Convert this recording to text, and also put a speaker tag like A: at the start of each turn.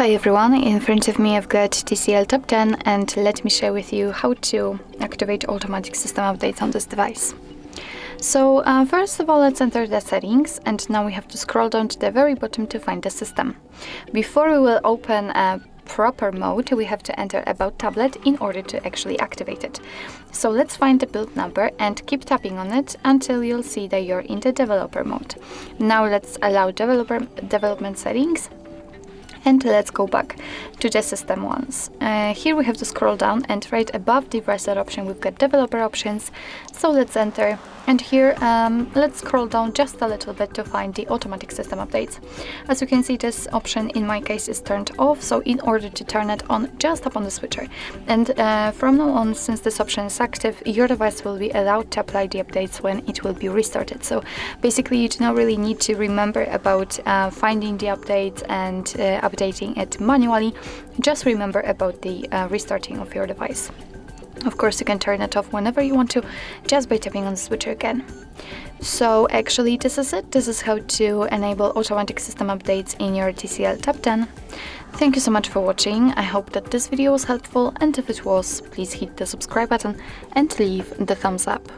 A: Hi everyone, in front of me I've got TCL Tab 10 and let me share with you how to activate automatic system updates on this device. So first of all, let's enter the settings, and now we have to scroll down to the very bottom to find the system. Before we will open a proper mode, we have to enter About Tablet in order to actually activate it. So let's find the build number and keep tapping on it until you'll see that you're in the developer mode. Now let's allow development settings. And let's go back to the system ones. Here we have to scroll down, and right above the reset option we've got developer options. So let's enter, and here let's scroll down just a little bit to find the automatic system updates. As you can see, this option in my case is turned off, so in order to turn it on, just tap on the switcher. And from now on, since this option is active, your device will be allowed to apply the updates when it will be restarted. So basically you do not really need to remember about finding the updates and updating it manually. Just remember about the restarting of your device. Of course, you can turn it off whenever you want to, just by tapping on the switcher again. So actually this is it. This is how to enable automatic system updates in your TCL Tab 10. Thank you so much for watching. I hope that this video was helpful, and if it was, please hit the subscribe button and leave the thumbs up.